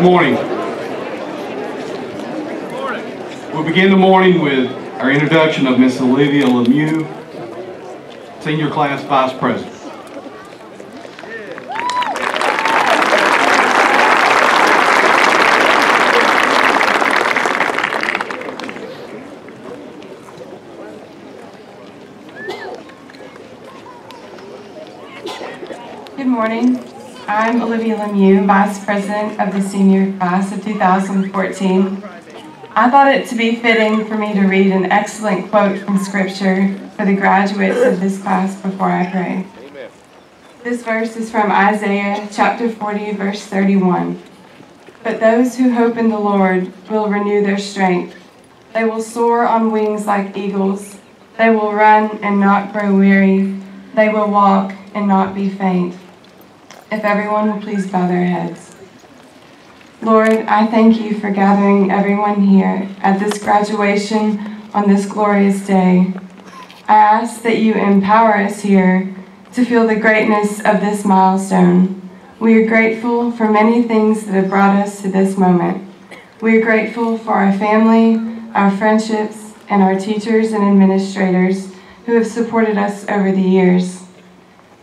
Good morning. We'll begin the morning with our introduction of Miss Olivia Lemieux, Senior Class Vice President. Good morning. I'm Olivia Lemieux, Vice President of the Senior Class of 2014. I thought it to be fitting for me to read an excellent quote from Scripture for the graduates of this class before I pray. This verse is from Isaiah chapter 40, verse 31. But those who hope in the Lord will renew their strength. They will soar on wings like eagles. They will run and not grow weary. They will walk and not be faint. If everyone will please bow their heads. Lord, I thank you for gathering everyone here at this graduation on this glorious day. I ask that you empower us here to feel the greatness of this milestone. We are grateful for many things that have brought us to this moment. We are grateful for our family, our friendships, and our teachers and administrators who have supported us over the years.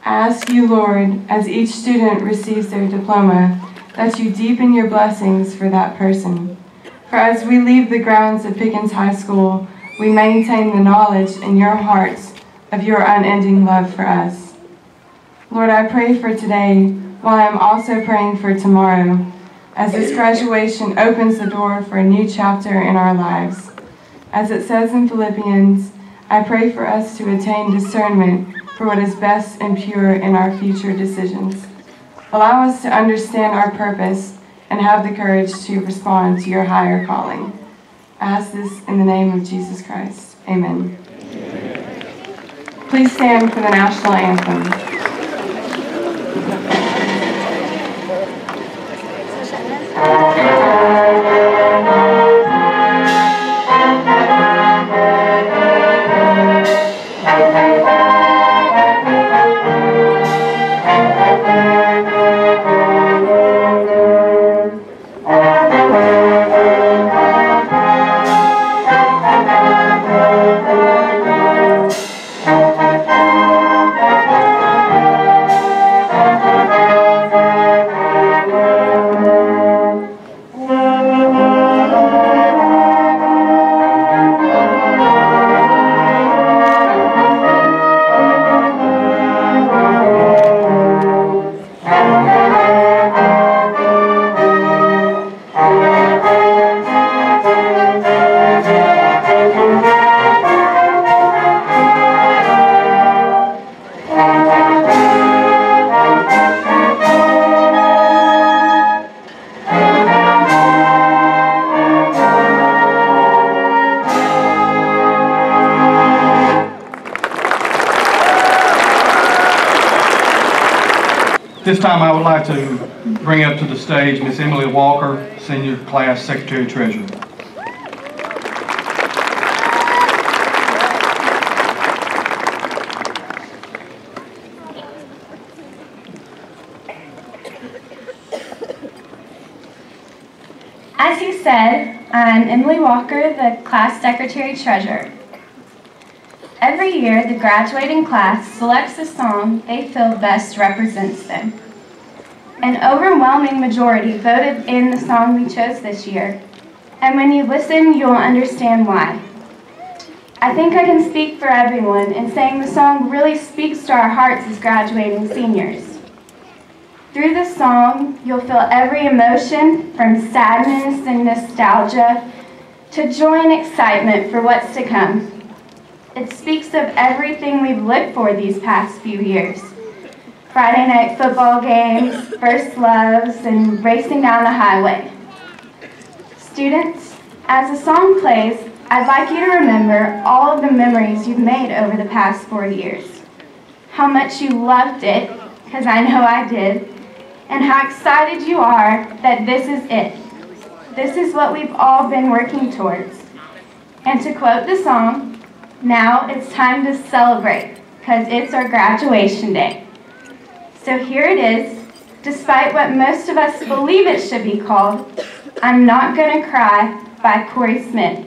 I ask you, Lord, as each student receives their diploma, that you deepen your blessings for that person. For as we leave the grounds of Pickens High School, we maintain the knowledge in your hearts of your unending love for us. Lord, I pray for today, while I am also praying for tomorrow, as this graduation opens the door for a new chapter in our lives. As it says in Philippians, I pray for us to attain discernment for what is best and pure in our future decisions. Allow us to understand our purpose and have the courage to respond to your higher calling. I ask this in the name of Jesus Christ. Amen. Please stand for the national anthem. This time I would like to bring up to the stage Miss Emily Walker, Senior Class Secretary Treasurer. As you said, I'm Emily Walker, the Class Secretary Treasurer. Every year, the graduating class selects a song they feel best represents them. An overwhelming majority voted in the song we chose this year, and when you listen, you'll understand why. I think I can speak for everyone in saying the song really speaks to our hearts as graduating seniors. Through the song, you'll feel every emotion from sadness and nostalgia to joy and excitement for what's to come. It speaks of everything we've looked for these past few years. Friday night football games, first loves, and racing down the highway. Students, as the song plays, I'd like you to remember all of the memories you've made over the past 4 years. How much you loved it, because I know I did, and how excited you are that this is it. This is what we've all been working towards. And to quote the song, now it's time to celebrate, because it's our graduation day. So here it is, despite what most of us believe it should be called, I'm Not Gonna Cry by Corey Smith.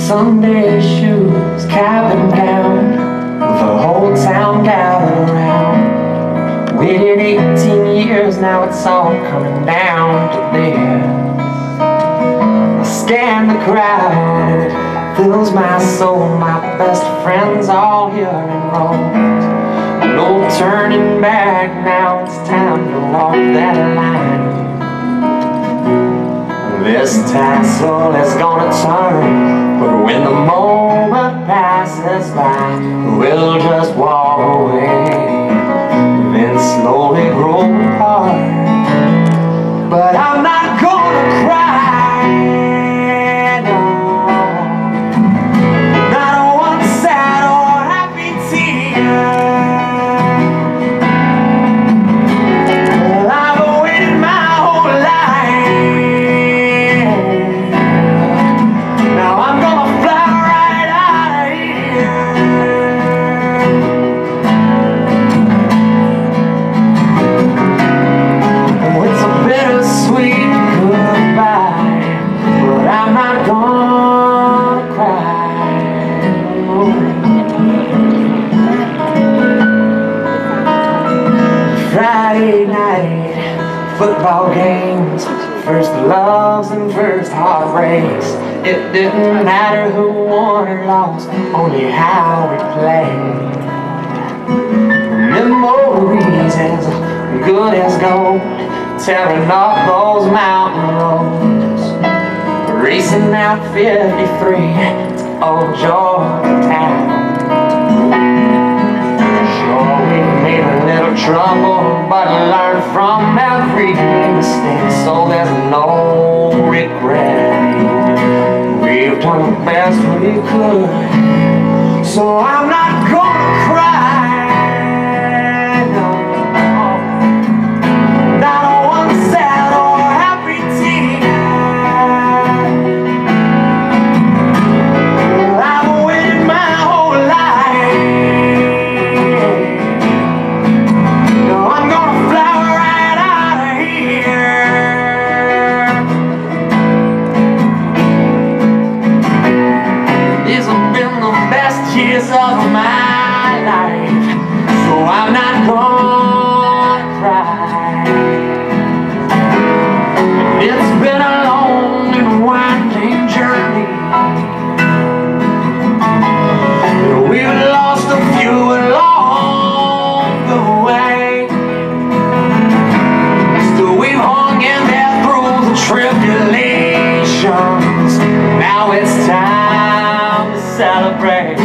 Sunday shoes, cabin gown, the whole town gathered around. Waited 18 years, now it's all coming down to this. I scan the crowd, it fills my soul. My best friends all here enrolled. No turning back, now it's time to walk that line. This tassel is gonna turn, but when the moment passes by, we'll just walk away, then slowly grow apart. But I'm not gonna cry, no, not one sad or happy tear. Well, I've waited my whole life. Now I'm gonna fly right out of here. Oh, it's a bittersweet goodbye, but I'm not gonna cry. Friday night, football games, first loves and first heartbreaks. It didn't matter who won or lost, only how we played. Memories as good as gold, tearing up those mountain roads, racing out 53 to old Georgetown. Sure, we made a little trouble, but learned from every mistake, so there's no regret. We've done the best we could, so I'm not gonna cry, no, not one sad or happy tear. I've waited my whole life. No, I'm gonna fly right out of here. These have been the best years of my life, so I'm not gonna cry. It's been a long and winding journey. We've lost a few along the way. Still we've hung in there through the tribulations. Now it's time to celebrate.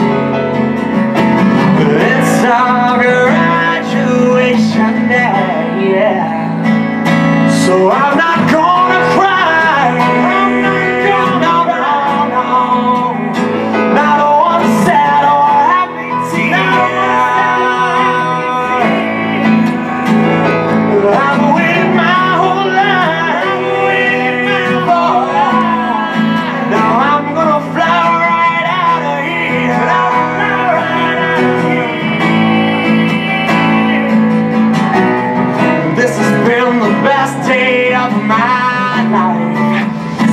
It's our graduation day, yeah. So I'm not gonna cry. I'm not gonna, no, not one sad or happy tear. I've waited my whole life. Now I'm gonna fly right out of here. This has been the best day of my life,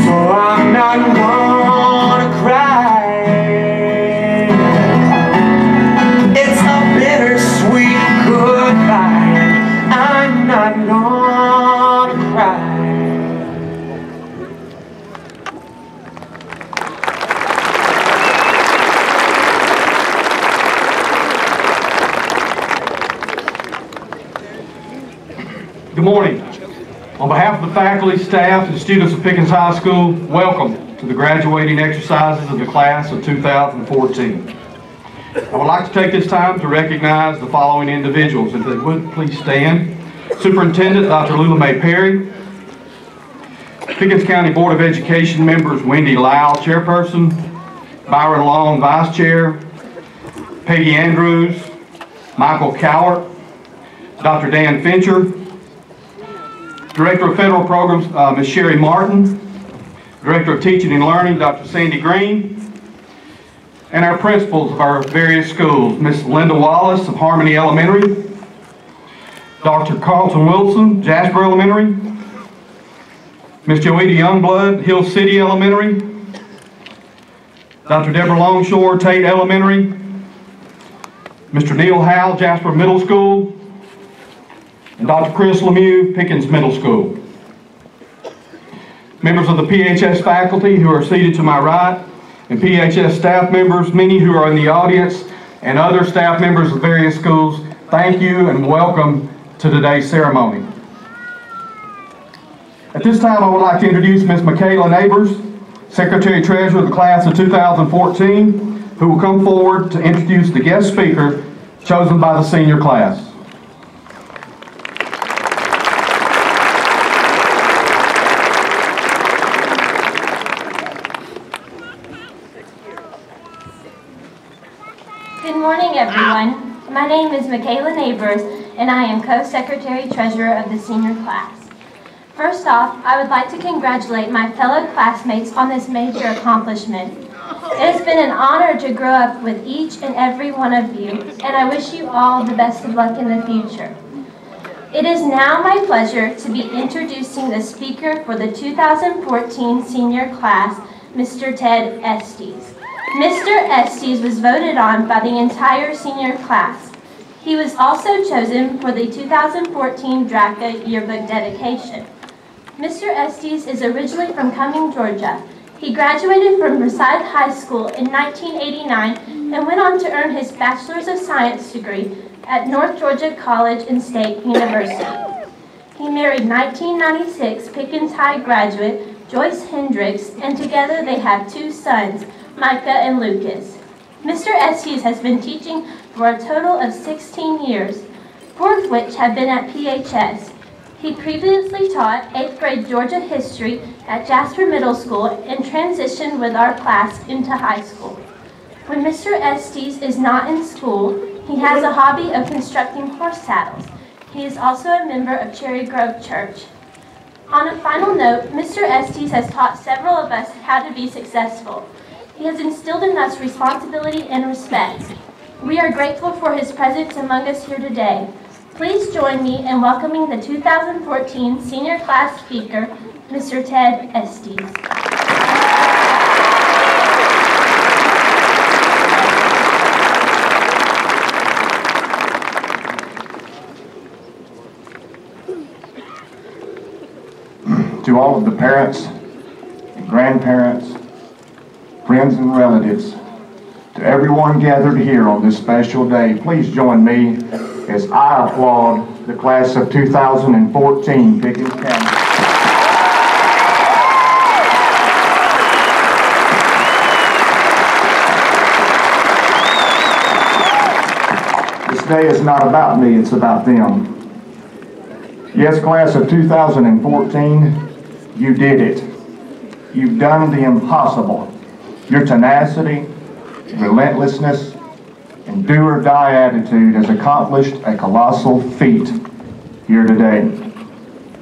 so I'm not gonna cry. It's a bittersweet goodbye. I'm not gonna cry. Good morning. On behalf of the faculty, staff, and students of Pickens High School, welcome to the graduating exercises of the class of 2014. I would like to take this time to recognize the following individuals. If they would please stand. Superintendent Dr. Lula Mae Perry, Pickens County Board of Education members Wendy Lau, Chairperson, Byron Long, Vice Chair, Peggy Andrews, Michael Cowart, Dr. Dan Fincher, Director of Federal Programs, Ms. Sherry Martin. Director of Teaching and Learning, Dr. Sandy Green. And our principals of our various schools, Ms. Linda Wallace of Harmony Elementary, Dr. Carlton Wilson, Jasper Elementary, Ms. Joetta Youngblood, Hill City Elementary, Dr. Deborah Longshore, Tate Elementary, Mr. Neil Howell, Jasper Middle School, and Dr. Chris Lemieux, Pickens Middle School. Members of the PHS faculty who are seated to my right, and PHS staff members, many who are in the audience, and other staff members of various schools, thank you and welcome to today's ceremony. At this time, I would like to introduce Ms. Michaela Neighbors, Secretary-Treasurer of the class of 2014, who will come forward to introduce the guest speaker chosen by the senior class. Good morning, everyone. My name is Michaela Neighbors, and I am Co-Secretary-Treasurer of the senior class. First off, I would like to congratulate my fellow classmates on this major accomplishment. It has been an honor to grow up with each and every one of you, and I wish you all the best of luck in the future. It is now my pleasure to be introducing the speaker for the 2014 senior class, Mr. Ted Estes. Mr. Estes was voted on by the entire senior class. He was also chosen for the 2014 DRACA yearbook dedication. Mr. Estes is originally from Cumming, Georgia. He graduated from Versailles High School in 1989 and went on to earn his Bachelor's of Science degree at North Georgia College and State University. He married 1996 Pickens High graduate Joyce Hendricks, and together they have two sons, Micah and Lucas. Mr. Estes has been teaching for a total of 16 years, 4 of which have been at PHS. He previously taught 8th grade Georgia history at Jasper Middle School and transitioned with our class into high school. When Mr. Estes is not in school, he has a hobby of constructing horse saddles. He is also a member of Cherry Grove Church. On a final note, Mr. Estes has taught several of us how to be successful. He has instilled in us responsibility and respect. We are grateful for his presence among us here today. Please join me in welcoming the 2014 senior class speaker, Mr. Ted Estes. To all of the parents, and grandparents, friends and relatives, to everyone gathered here on this special day, please join me as I applaud the class of 2014 Pickens County. This day is not about me, it's about them. Yes, class of 2014, you did it. You've done the impossible. Your tenacity, relentlessness, and do-or-die attitude has accomplished a colossal feat here today.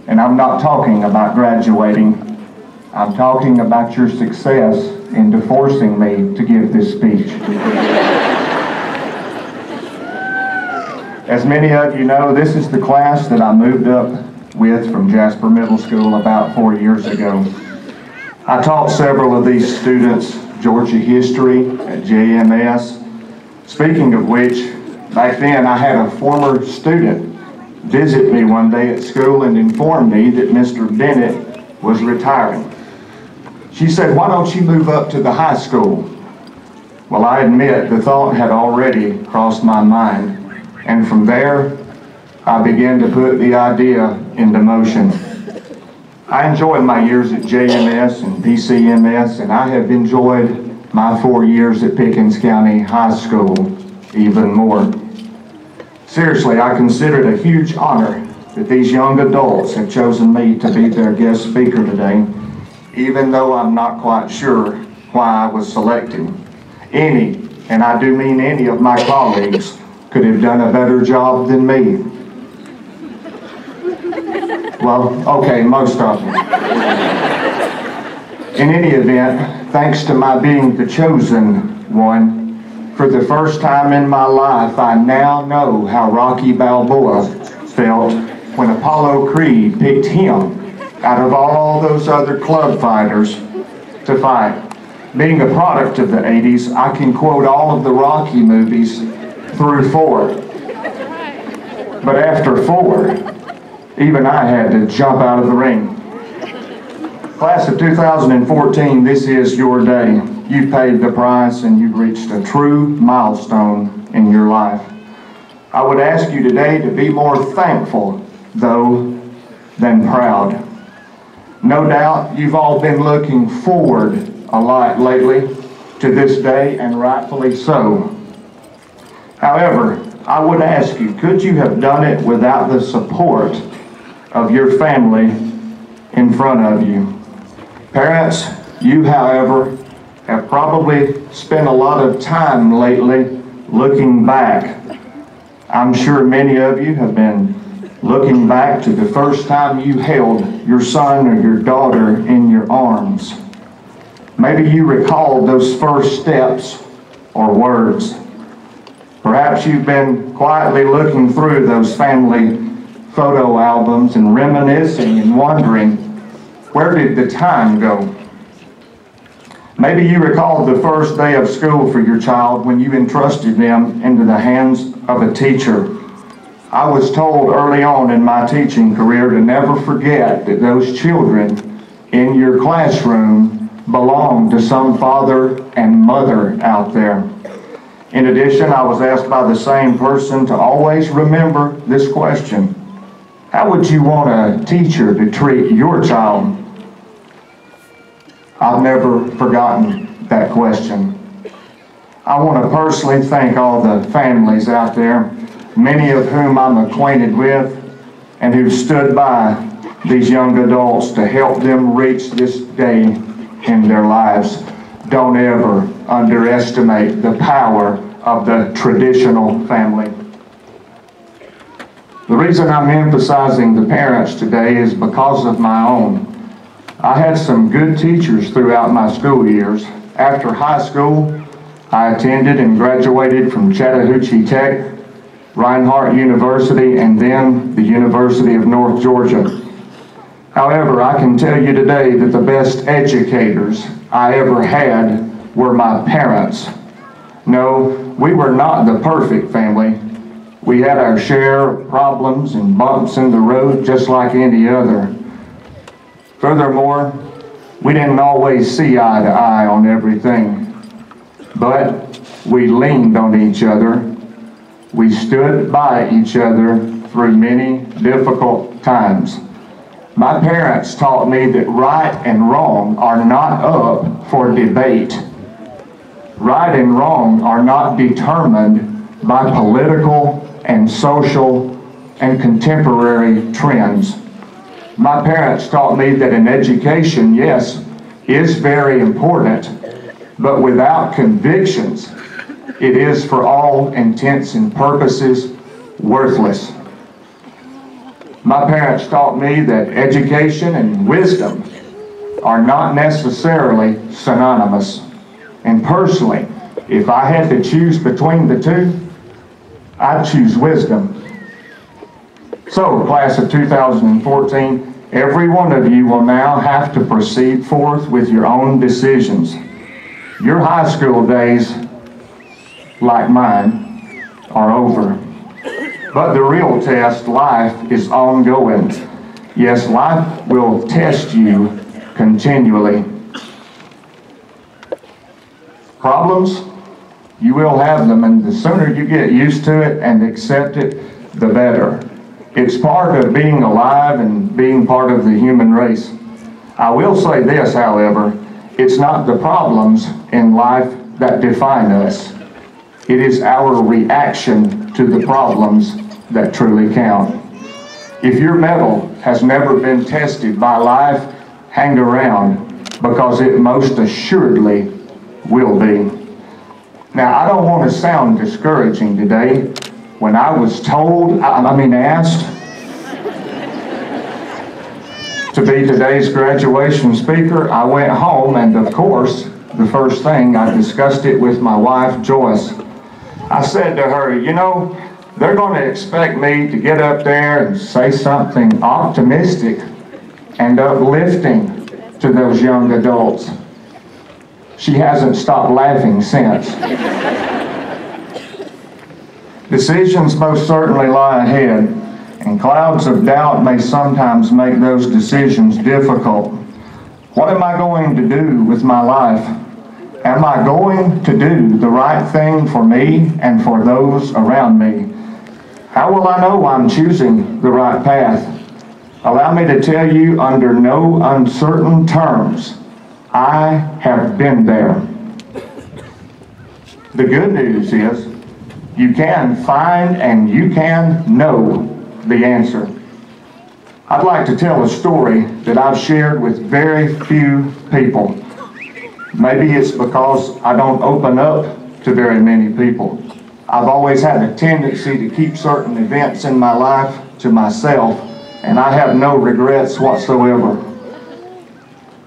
And I'm not talking about graduating. I'm talking about your success in forcing me to give this speech. As many of you know, this is the class that I moved up with from Jasper Middle School about 4 years ago. I taught several of these students Georgia history at JMS. Speaking of which, back then I had a former student visit me one day at school and inform me that Mr. Bennett was retiring. She said, "Why don't you move up to the high school?" Well, I admit the thought had already crossed my mind, and from there I began to put the idea into motion. I enjoyed my years at JMS and PCMS, and I have enjoyed my 4 years at Pickens County High School even more. Seriously, I consider it a huge honor that these young adults have chosen me to be their guest speaker today, even though I'm not quite sure why I was selected. Any, and I do mean any, of my colleagues could have done a better job than me. Well, okay, most of them. In any event, thanks to my being the chosen one, for the first time in my life, I now know how Rocky Balboa felt when Apollo Creed picked him out of all those other club fighters to fight. Being a product of the 80s, I can quote all of the Rocky movies through 4. But after 4, even I had to jump out of the ring. Class of 2014, this is your day. You've paid the price and you've reached a true milestone in your life. I would ask you today to be more thankful, though, than proud. No doubt you've all been looking forward a lot lately to this day, and rightfully so. However, I would ask you, could you have done it without the support of your family in front of you? Parents, you, however, have probably spent a lot of time lately looking back. I'm sure many of you have been looking back to the first time you held your son or your daughter in your arms. Maybe you recall those first steps or words. Perhaps you've been quietly looking through those family photo albums and reminiscing and wondering, where did the time go? Maybe you recall the first day of school for your child when you entrusted them into the hands of a teacher. I was told early on in my teaching career to never forget that those children in your classroom belong to some father and mother out there. In addition, I was asked by the same person to always remember this question: how would you want a teacher to treat your child? I've never forgotten that question. I want to personally thank all the families out there, many of whom I'm acquainted with, and who stood by these young adults to help them reach this day in their lives. Don't ever underestimate the power of the traditional family. The reason I'm emphasizing the parents today is because of my own. I had some good teachers throughout my school years. After high school, I attended and graduated from Chattahoochee Tech, Reinhardt University, and then the University of North Georgia. However, I can tell you today that the best educators I ever had were my parents. No, we were not the perfect family. We had our share of problems and bumps in the road just like any other. Furthermore, we didn't always see eye to eye on everything, but we leaned on each other. We stood by each other through many difficult times. My parents taught me that right and wrong are not up for debate. Right and wrong are not determined by political and social and contemporary trends. My parents taught me that an education, yes, is very important, but without convictions, it is for all intents and purposes worthless. My parents taught me that education and wisdom are not necessarily synonymous. And personally, if I had to choose between the two, I'd choose wisdom. So, class of 2014, every one of you will now have to proceed forth with your own decisions. Your high school days, like mine, are over. But the real test, life, is ongoing. Yes, life will test you continually. Problems? You will have them, and the sooner you get used to it and accept it, the better. It's part of being alive and being part of the human race. I will say this, however, it's not the problems in life that define us. It is our reaction to the problems that truly count. If your mettle has never been tested by life, hang around, because it most assuredly will be. Now, I don't want to sound discouraging today. When I was told, asked, to be today's graduation speaker, I went home and of course, the first thing I discussed it with my wife, Joyce. I said to her, you know, they're going to expect me to get up there and say something optimistic and uplifting to those young adults. She hasn't stopped laughing since. Decisions most certainly lie ahead, and clouds of doubt may sometimes make those decisions difficult. What am I going to do with my life? Am I going to do the right thing for me and for those around me? How will I know I'm choosing the right path? Allow me to tell you under no uncertain terms, I have been there. The good news is you can find and you can know the answer. I'd like to tell a story that I've shared with very few people. Maybe it's because I don't open up to very many people. I've always had a tendency to keep certain events in my life to myself, and I have no regrets whatsoever.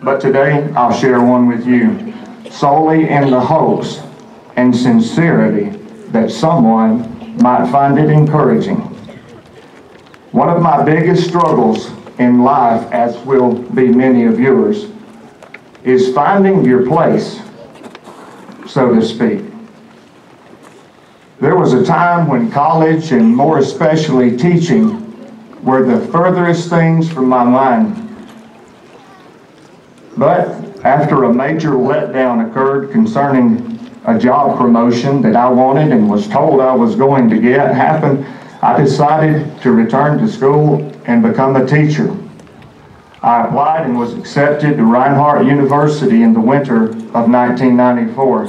But today, I'll share one with you, solely in the hopes and sincerity that someone might find it encouraging. One of my biggest struggles in life, as will be many of yours, is finding your place, so to speak. There was a time when college, and more especially teaching, were the furthest things from my mind. But after a major letdown occurred concerning a job promotion that I wanted and was told I was going to get happened, I decided to return to school and become a teacher. I applied and was accepted to Reinhardt University in the winter of 1994.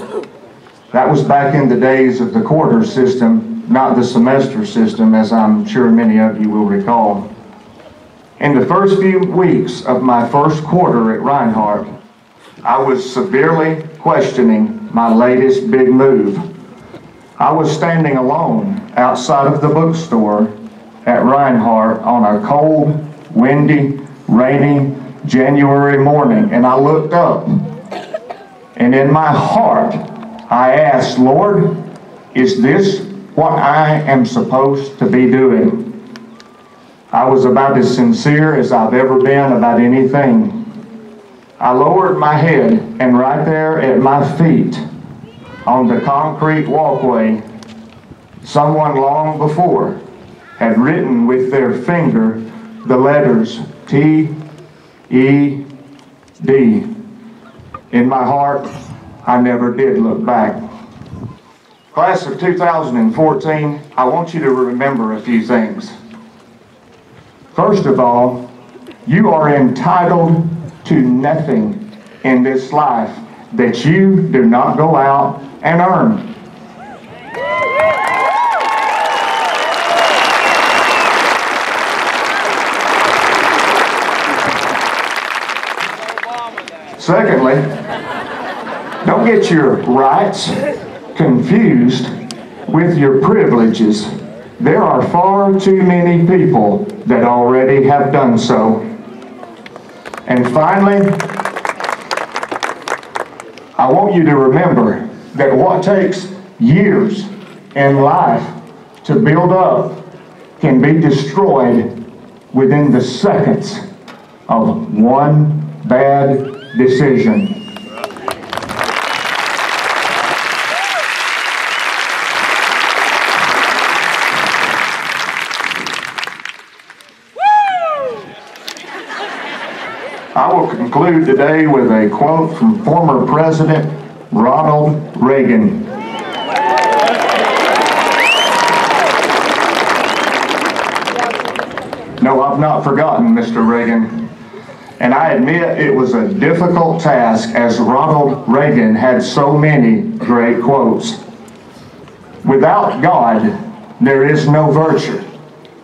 That was back in the days of the quarter system, not the semester system, as I'm sure many of you will recall. In the first few weeks of my first quarter at Reinhardt, I was severely questioning my latest big move. I was standing alone outside of the bookstore at Reinhardt on a cold, windy, rainy January morning, and I looked up, and in my heart, I asked, Lord, is this what I am supposed to be doing? I was about as sincere as I've ever been about anything. I lowered my head, and right there at my feet, on the concrete walkway, someone long before had written with their finger the letters T-E-D. In my heart, I never did look back. Class of 2014, I want you to remember a few things. First of all, you are entitled to nothing in this life that you do not go out and earn. Secondly, don't get your rights confused with your privileges. There are far too many people that already have done so. And finally, I want you to remember that what takes years in life to build up can be destroyed within the seconds of one bad decision. I will conclude today with a quote from former President Ronald Reagan. No, I've not forgotten Mr. Reagan. And I admit it was a difficult task, as Ronald Reagan had so many great quotes. Without God, there is no virtue,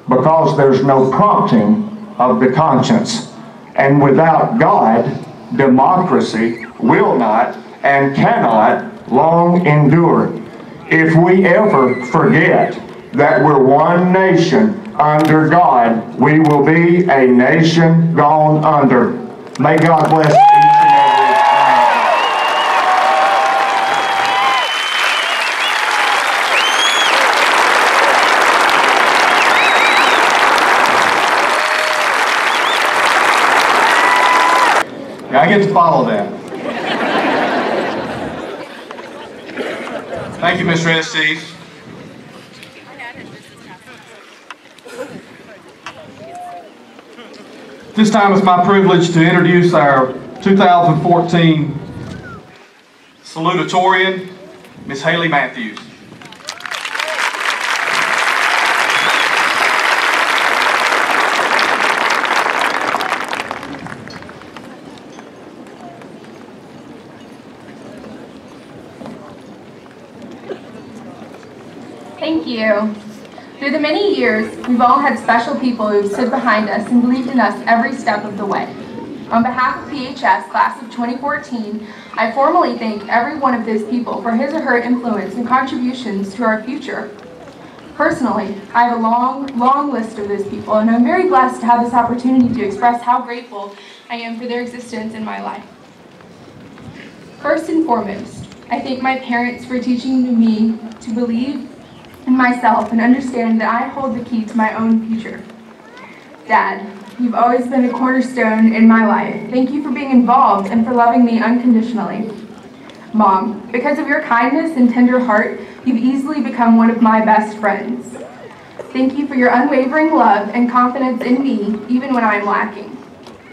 because there's no prompting of the conscience. And without God, democracy will not and cannot long endure. If we ever forget that we're one nation under God, we will be a nation gone under. May God bless each and every I get to follow that. Thank you, Mr. Estes. This time it's my privilege to introduce our 2014 salutatorian, Ms. Haley Matthews. Thank you. Through the many years, we've all had special people who've stood behind us and believed in us every step of the way. On behalf of PHS Class of 2014, I formally thank every one of those people for his or her influence and contributions to our future. Personally, I have a long list of those people, and I'm very blessed to have this opportunity to express how grateful I am for their existence in my life. First and foremost, I thank my parents for teaching me to believe in myself and understand that I hold the key to my own future. Dad, you've always been a cornerstone in my life. Thank you for being involved and for loving me unconditionally. Mom, because of your kindness and tender heart, you've easily become one of my best friends. Thank you for your unwavering love and confidence in me, even when I am lacking.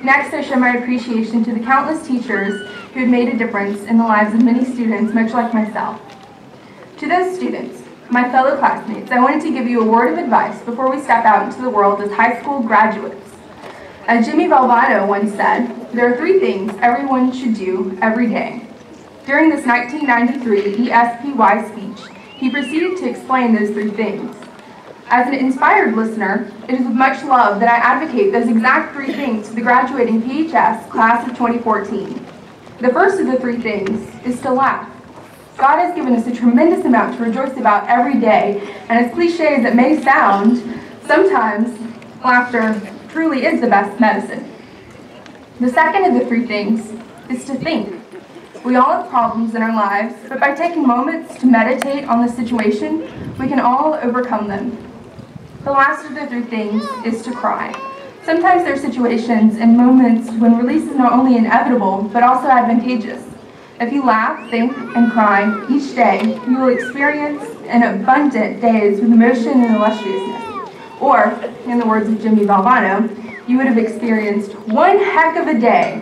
Next, I show my appreciation to the countless teachers who have made a difference in the lives of many students, much like myself. To those students, my fellow classmates, I wanted to give you a word of advice before we step out into the world as high school graduates. As Jimmy Valvano once said, there are 3 things everyone should do every day. During this 1993 ESPY speech, he proceeded to explain those 3 things. As an inspired listener, it is with much love that I advocate those exact 3 things to the graduating PHS Class of 2014. The first of the 3 things is to laugh. God has given us a tremendous amount to rejoice about every day, and as cliche as it may sound, sometimes laughter truly is the best medicine. The second of the 3 things is to think. We all have problems in our lives, but by taking moments to meditate on the situation, we can all overcome them. The last of the 3 things is to cry. Sometimes there are situations and moments when release is not only inevitable, but also advantageous. If you laugh, think, and cry each day, you will experience an abundant days with emotion and illustriousness. Or, in the words of Jimmy Valvano, you would have experienced one heck of a day.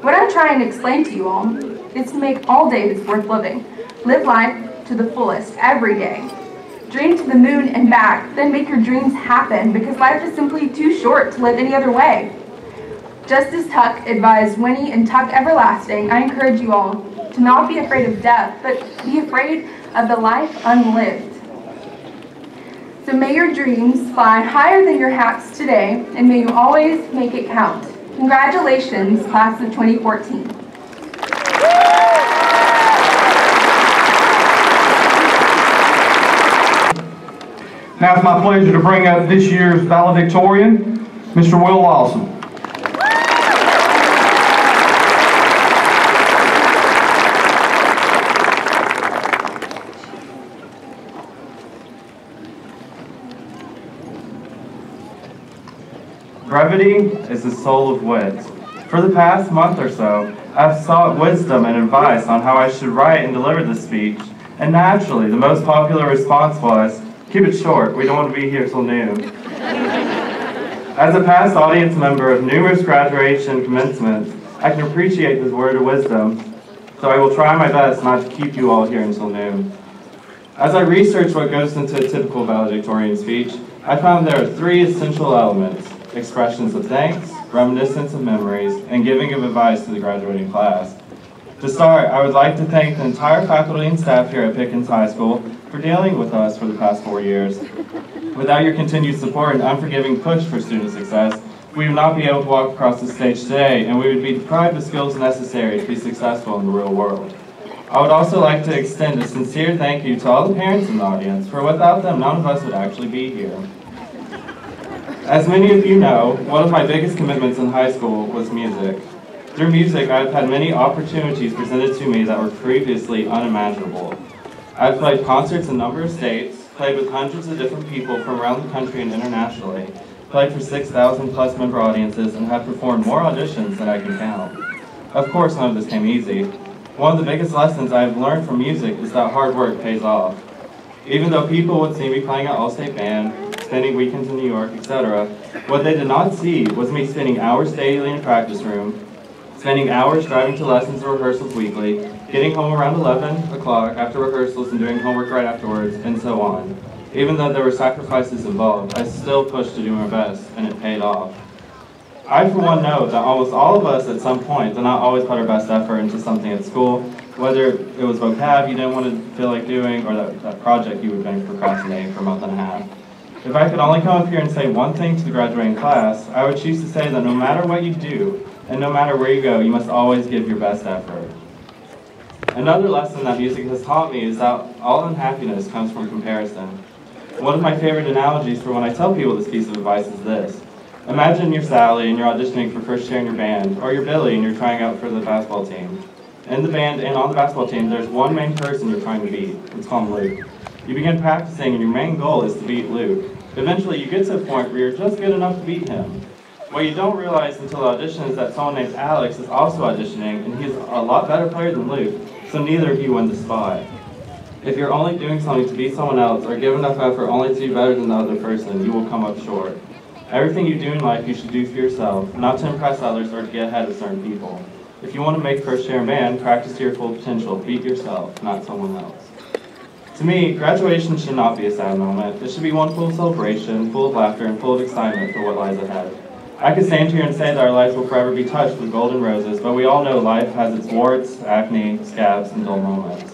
What I'm trying to explain to you all is to make all days worth living. Live life to the fullest every day. Dream to the moon and back, then make your dreams happen, because life is simply too short to live any other way. Just as Tuck advised Winnie and Tuck Everlasting, I encourage you all to not be afraid of death, but be afraid of the life unlived. So may your dreams fly higher than your hats today, and may you always make it count. Congratulations, Class of 2014. Now it's my pleasure to bring up this year's valedictorian, Mr. Will Lawson. Brevity is the soul of wit. For the past month or so, I've sought wisdom and advice on how I should write and deliver this speech, and naturally, the most popular response was, keep it short, we don't want to be here till noon. As a past audience member of numerous graduation commencements, I can appreciate this word of wisdom, so I will try my best not to keep you all here until noon. As I researched what goes into a typical valedictorian speech, I found there are 3 essential elements: expressions of thanks, reminiscence of memories, and giving of advice to the graduating class. To start, I would like to thank the entire faculty and staff here at Pickens High School for dealing with us for the past 4 years. Without your continued support and unforgiving push for student success, we would not be able to walk across the stage today, and we would be deprived of skills necessary to be successful in the real world. I would also like to extend a sincere thank you to all the parents in the audience, for without them, none of us would actually be here. As many of you know, one of my biggest commitments in high school was music. Through music, I've had many opportunities presented to me that were previously unimaginable. I've played concerts in a number of states, played with hundreds of different people from around the country and internationally, played for 6,000 plus member audiences, and have performed more auditions than I can count. Of course, none of this came easy. One of the biggest lessons I've learned from music is that hard work pays off. Even though people would see me playing at All-State Band, spending weekends in New York, etc., what they did not see was me spending hours daily in a practice room, spending hours driving to lessons or rehearsals weekly, getting home around 11 o'clock after rehearsals and doing homework right afterwards, and so on. Even though there were sacrifices involved, I still pushed to do my best, and it paid off. I, for one, know that almost all of us at some point do not always put our best effort into something at school, whether it was vocab you didn't want to feel like doing, or that project you had been procrastinating for a month and a half. If I could only come up here and say one thing to the graduating class, I would choose to say that no matter what you do, and no matter where you go, you must always give your best effort. Another lesson that music has taught me is that all unhappiness comes from comparison. One of my favorite analogies for when I tell people this piece of advice is this. Imagine you're Sally and you're auditioning for first chair in your band, or you're Billy and you're trying out for the basketball team. In the band and on the basketball team, there's one main person you're trying to beat. Let's call him Luke. You begin practicing and your main goal is to beat Luke. Eventually you get to a point where you're just good enough to beat him. What you don't realize until the audition is that someone named Alex is also auditioning, and he's a lot better player than Luke, so neither of you win the spot. If you're only doing something to beat someone else, or give enough effort only to do better than the other person, you will come up short. Everything you do in life you should do for yourself, not to impress others or to get ahead of certain people. If you want to make first chair band, practice to your full potential. Beat yourself, not someone else. To me, graduation should not be a sad moment. It should be one full of celebration, full of laughter, and full of excitement for what lies ahead. I could stand here and say that our lives will forever be touched with golden roses, but we all know life has its warts, acne, scabs, and dull moments.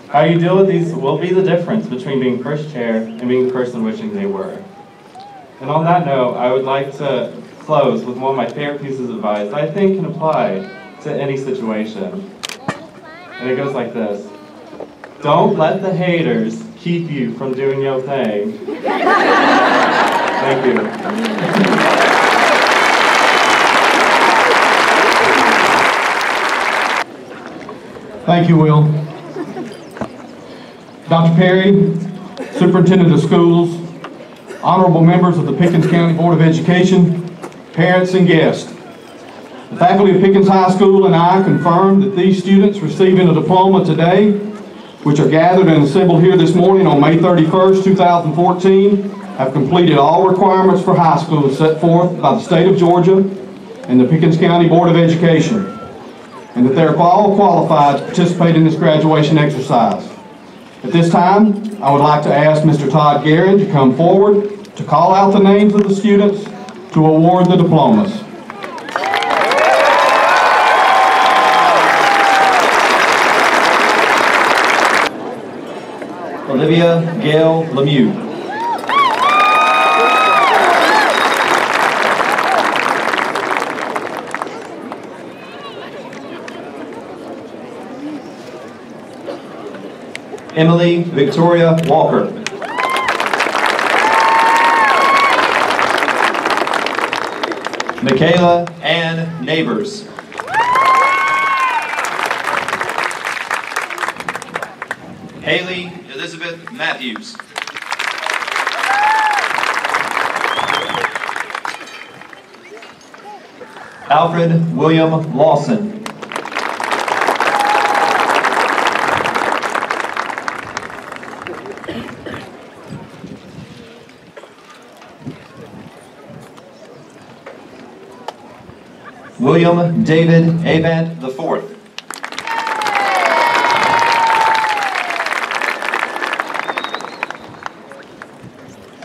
How you deal with these will be the difference between being first chair and being the person wishing they were. And on that note, I would like to close with one of my favorite pieces of advice that I think can apply to any situation. And it goes like this. Don't let the haters keep you from doing your thing. Thank you. Thank you, Will. Dr. Perry, Superintendent of Schools, honorable members of the Pickens County Board of Education, parents and guests. The faculty of Pickens High School and I confirm that these students receiving a diploma today, which are gathered and assembled here this morning on May 31st, 2014, have completed all requirements for high school set forth by the state of Georgia and the Pickens County Board of Education, and that they are all qualified to participate in this graduation exercise. At this time, I would like to ask Mr. Todd Guerin to come forward to call out the names of the students to award the diplomas. Olivia Gail Lemieux. Emily Victoria Walker. Michaela Ann Neighbors. Haley Elizabeth Matthews. Alfred William Lawson. William David Avant IV.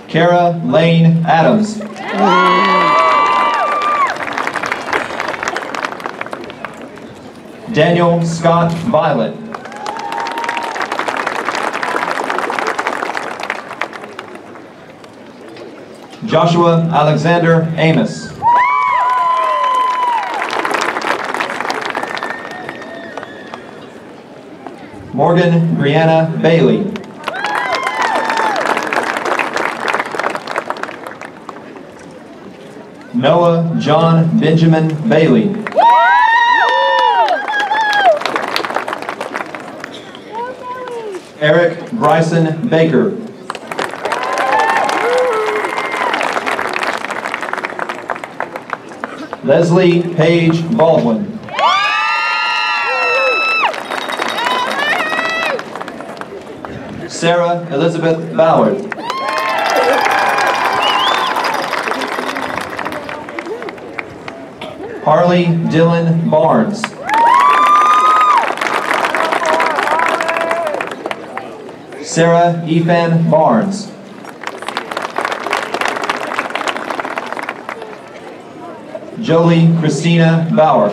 Kara Lane Adams. Daniel Scott Violet. Joshua Alexander Amos. Morgan Brianna Bailey. Noah John Benjamin Bailey. Eric Bryson Baker. Leslie Paige Baldwin. Sarah Elizabeth Ballard. Harley Dylan Barnes. Sarah Ethan Barnes. Jolie Christina Bauer.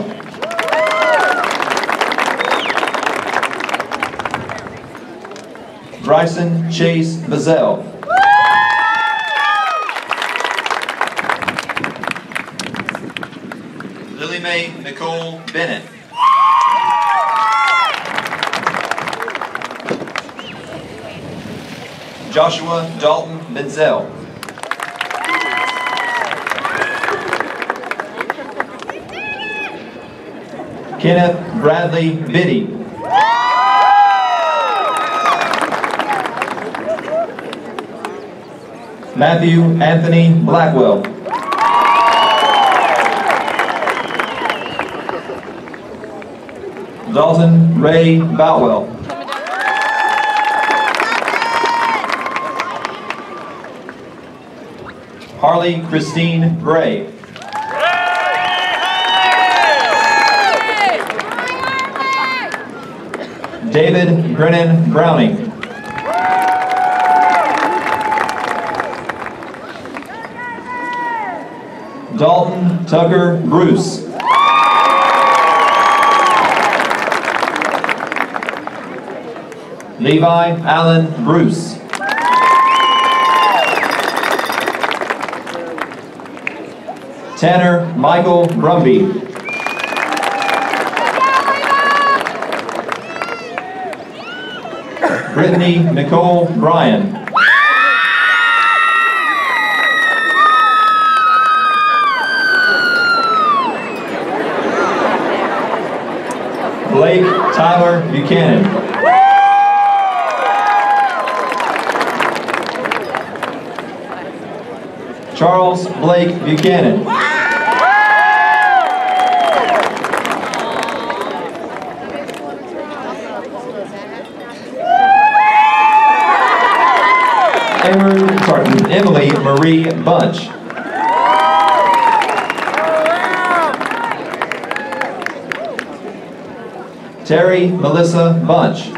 Bryson Chase Bazell. Lily Mae Nicole Bennett. Joshua Dalton Benzel. Kenneth Bradley Biddy. Matthew Anthony Blackwell. Dalton Ray Boutwell. Harley Christine Bray. David Brennan Browning. Dalton Tucker Bruce. Levi Allen Bruce. Tanner Michael Brumby. Brittany Nicole Bryan. Blake Tyler Buchanan. Charles Blake Buchanan. Emily Marie Bunch. Terry Melissa Bunch.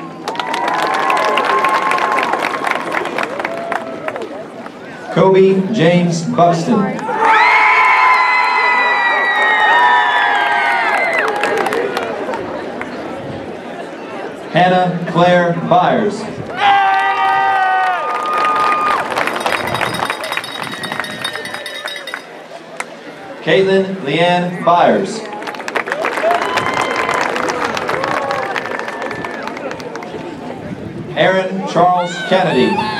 Kobe James Buxton. Hannah Claire Byers. Caitlin Leanne Byers. Aaron Charles Kennedy.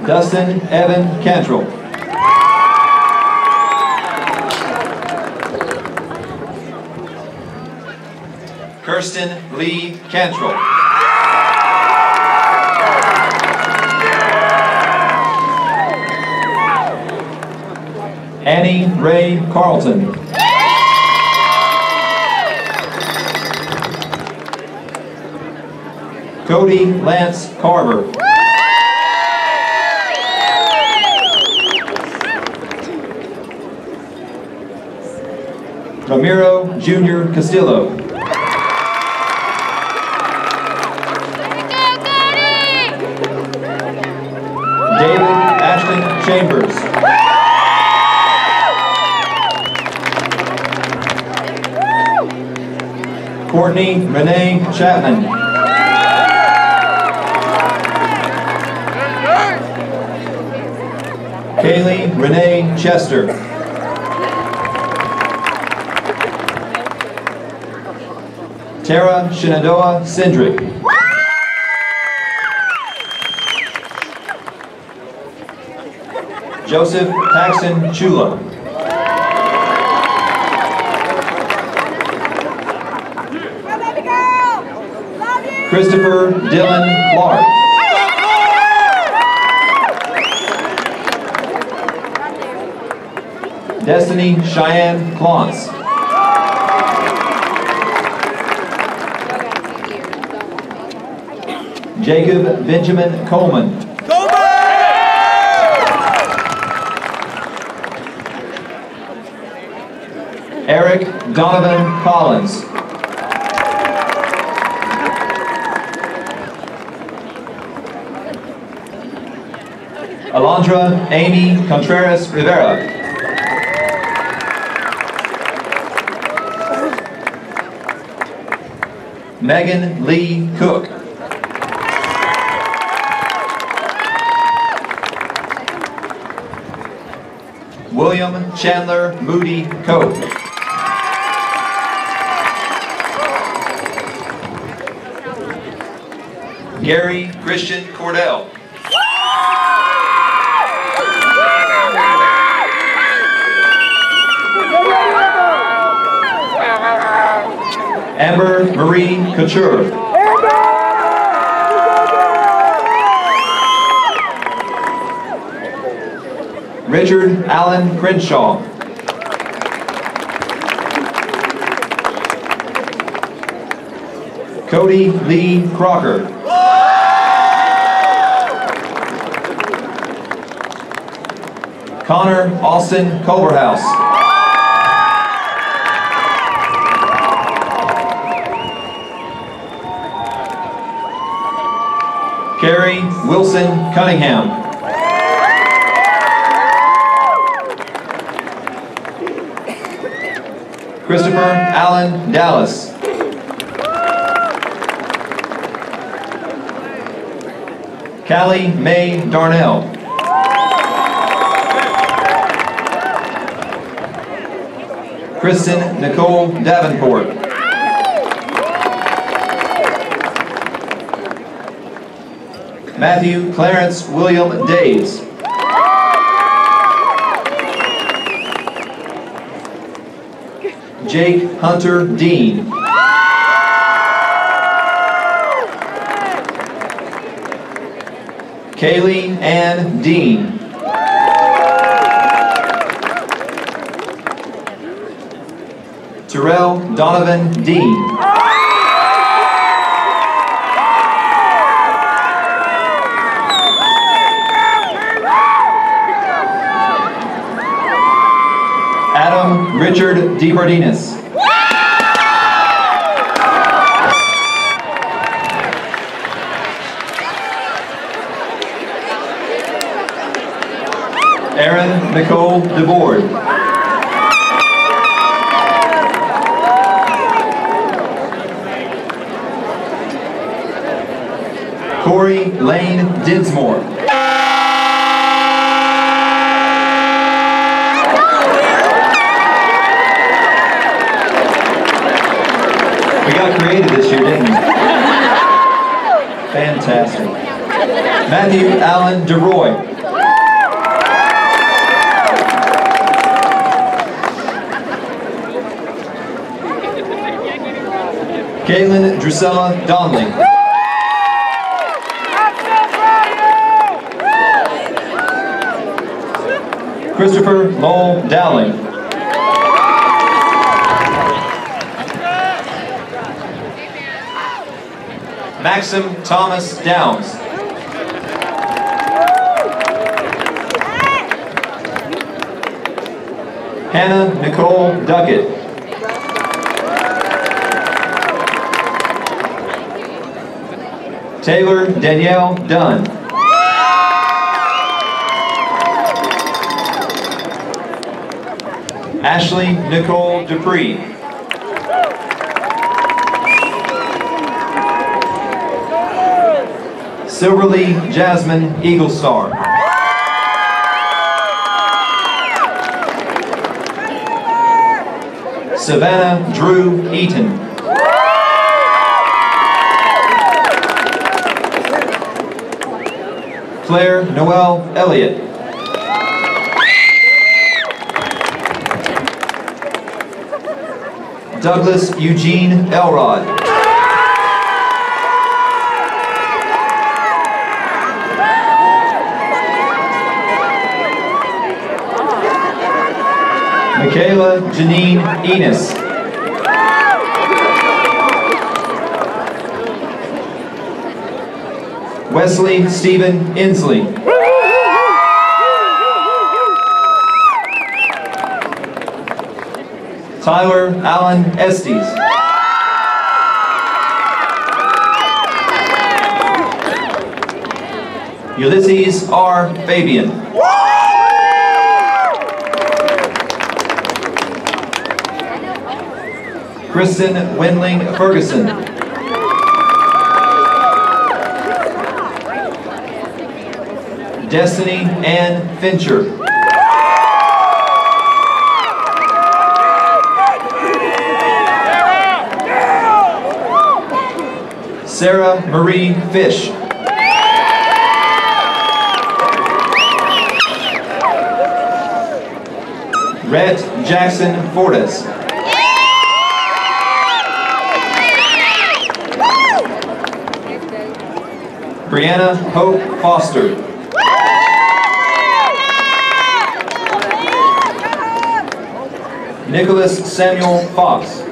Dustin Evan Cantrell. Kirsten Lee Cantrell. Annie Ray Carlton. Cody Lance Carver. Ramiro Jr. Castillo. David Ashton Chambers. Courtney Renee Chapman. Kaylee Renee Chester. Tara Shenandoah Cindric. Joseph Paxton Chula. Christopher Dylan Clark. Destiny Cheyenne Clance. Jacob Benjamin Coleman. Eric Donovan Collins. Alondra Amy Contreras Rivera. Megan Lee Cook. William Chandler Moody Cope. Gary Christian Cordell. Amber Marie Couture. Richard Allen Crenshaw. Cody Lee Crocker. Connor Austin Culverhouse. Carrie Wilson Cunningham. Christopher Allen Dallas. Callie Mae Darnell. Kristen Nicole Davenport. Matthew Clarence William Days. Jake Hunter Dean. Kaylee Ann Dean. Terrell Donovan Dean. Adam Richard DeBardinis. Erin Nicole DeBoard. Corey Lane Dinsmore. We got creative this year, didn't we? Fantastic. Matthew Allen DeRoy. Kaylin Drusella Donley. Christopher Lowell Dowling. Maxim Thomas Downs. Hannah Nicole Duckett. Taylor Danielle Dunn. Ashley Nicole Dupree. Silverly Jasmine Eaglestar. Savannah Drew Eaton. Claire Noelle Elliott. Douglas Eugene Elrod. Michaela Janine Enos. Wesley Stephen Inslee. Tyler Allen Estes. Ulysses R. Fabian. Kristen Wendling Ferguson. Destiny Ann Fincher. Sarah Marie Fish. Rhett Jackson Fortes. Brianna Hope Foster. Nicholas Samuel Fox.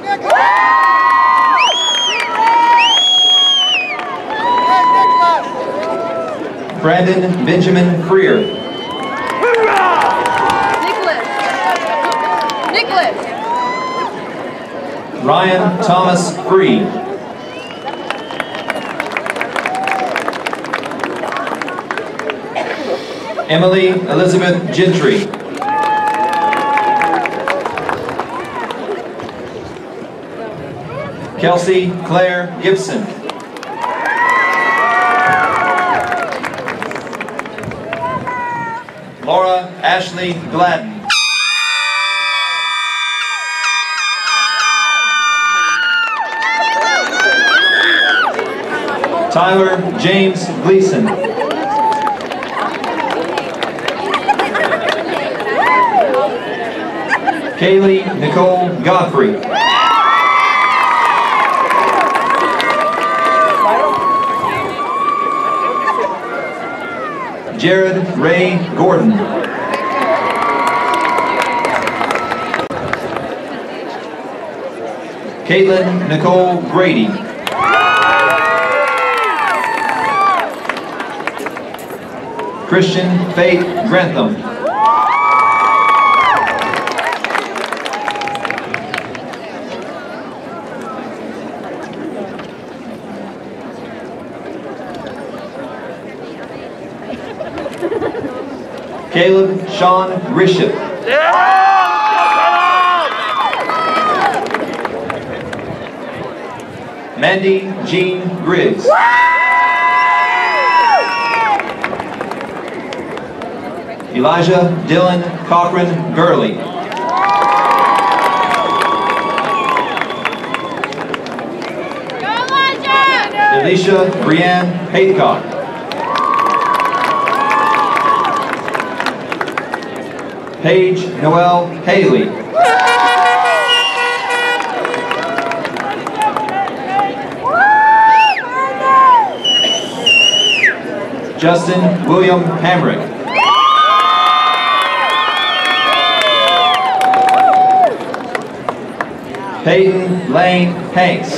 Brandon Benjamin Freer. Nicholas. Ryan Thomas Free. Emily Elizabeth Gentry. Kelsey Claire Gibson. Laura Ashley Gladden. Tyler James Gleason. Kaylee Nicole Godfrey. Jared Ray Gordon. Caitlin Nicole Grady. Christian Faith Grantham. Caleb Sean Rishop. Mandy Jean Griggs. Elijah Dylan Cochran Gurley. Alicia Brianne Haycock. Paige Noelle Haley. Justin William Hamrick. Peyton Lane Hanks.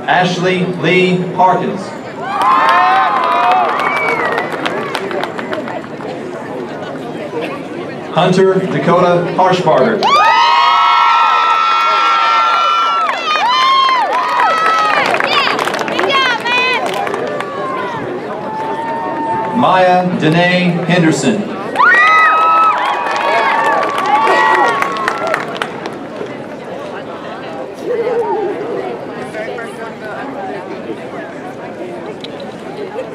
Ashley Lee Harkins. Hunter Dakota Harshbarger. Maya Danae Henderson.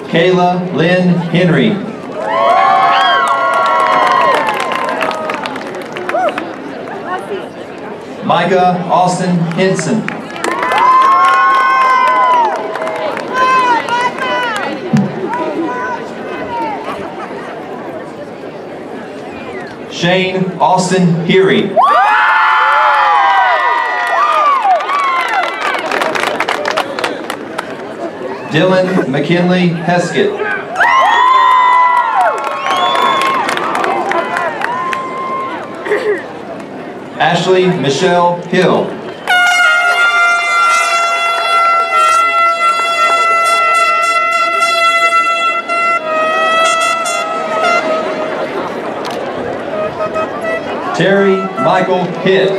Kayla Lynn Henry. Micah Austin Henson. Shane Austin Heary. Dylan McKinley Heskett. Ashley Michelle Hill. Terry Michael Hitt.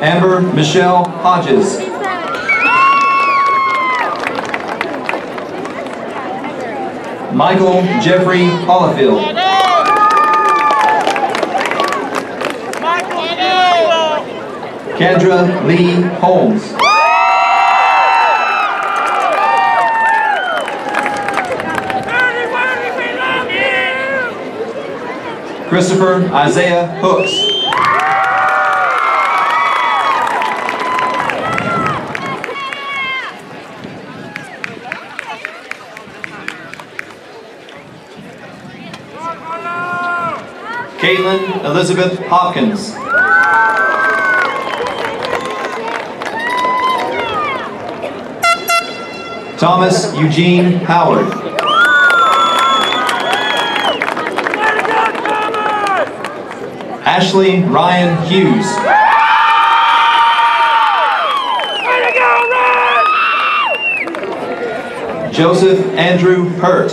Amber Michelle Hodges. Michael Jeffrey Hollifield. Kendra Lee Holmes. Christopher Isaiah Hooks. Caitlin Elizabeth Hopkins. Thomas Eugene Howard. Ashley Ryan Hughes. Joseph Andrew Hurt.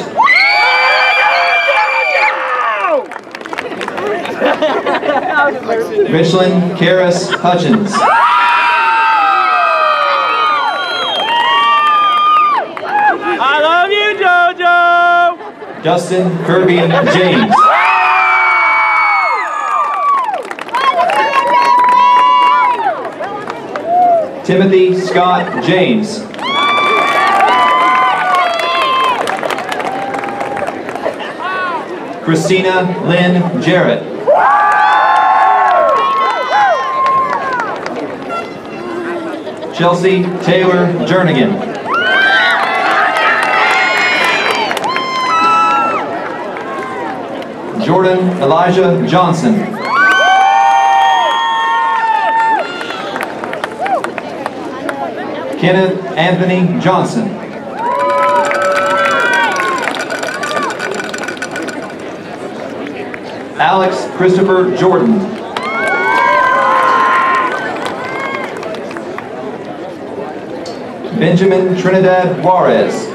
Richland Karis Hutchins. I love you, JoJo! Dustin Kirby James. Timothy Scott James. Christina Lynn Jarrett. Chelsea Taylor Jernigan. Jordan Elijah Johnson. Kenneth Anthony Johnson. Alex Christopher Jordan. Benjamin Trinidad Juarez.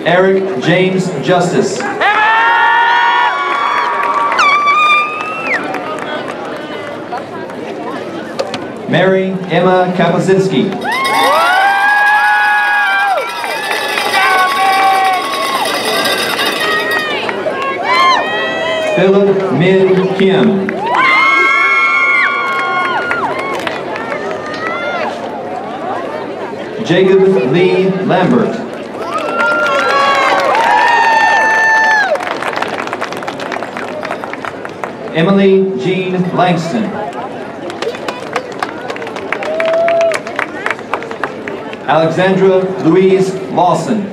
Eric James Justice. Mary Emma Kapuzinski. Philip Min Kim. Jacob Lee Lambert. Emily Jean Langston. Alexandra Louise Lawson.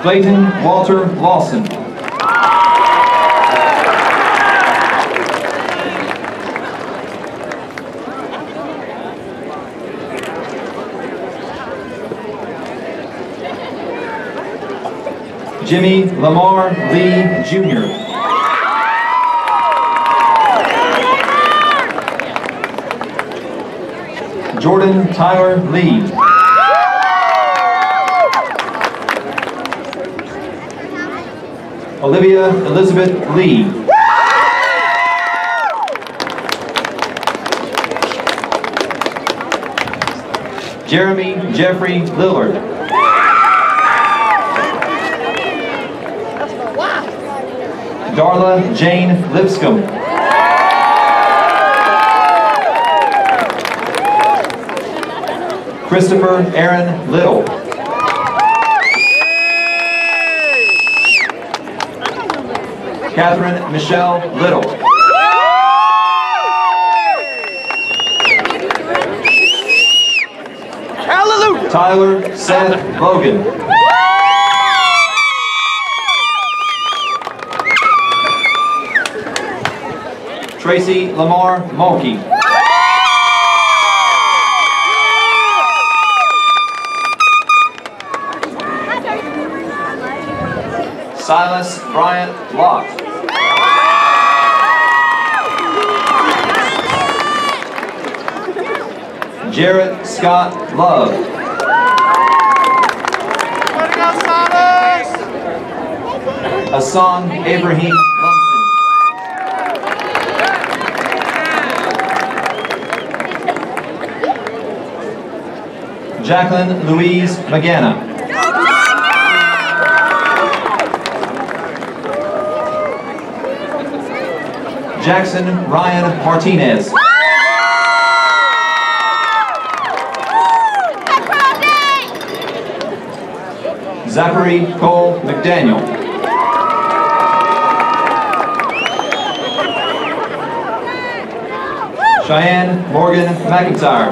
Clayton Walter Lawson. Jimmy Lamar Lee Jr. Jordan Tyler Lee. Olivia Elizabeth Lee. Jeremy Jeffrey Lillard. Darla Jane Lipscomb. Christopher Aaron Little. Catherine Michelle Little. Hallelujah. Tyler Seth Logan. Tracy Lamar Mulkey. Silas Bryant Lott. Jarrett Scott Love. Hassan Ibrahim Lumsden. Jacqueline Louise McGanna. Jackson Ryan Martinez. Zachary Cole McDaniel. Cheyenne Morgan McIntyre.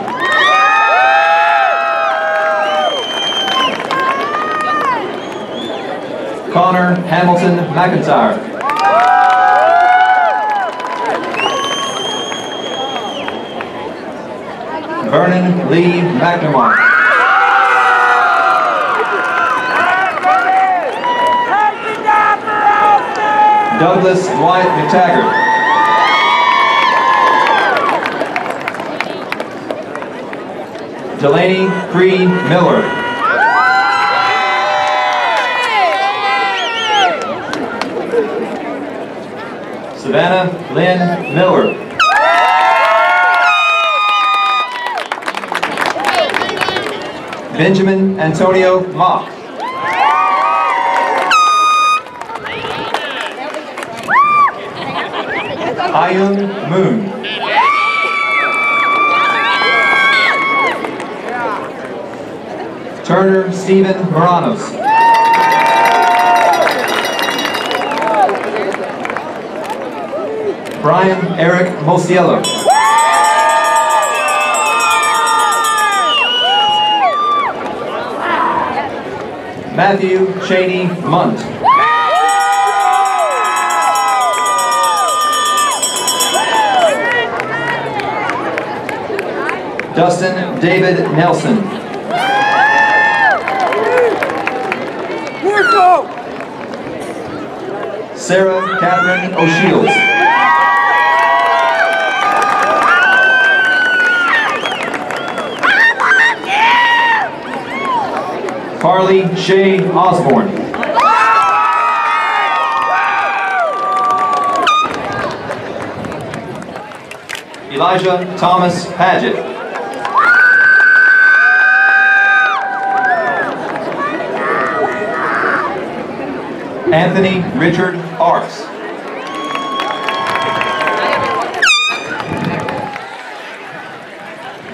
Connor Hamilton McIntyre. Vernon Lee McNamara. Douglas Dwight McTaggart. Delaney Cree Miller. Savannah Lynn Miller. Benjamin Antonio Mock. Ayun Moon. Turner Stephen Moranos. Brian Eric Mosiello. Matthew Cheney Munt. Dustin David Nelson. Sarah Catherine O'Shields. Carly Shay Osborne. Elijah Thomas Paget. Anthony Richard Arts.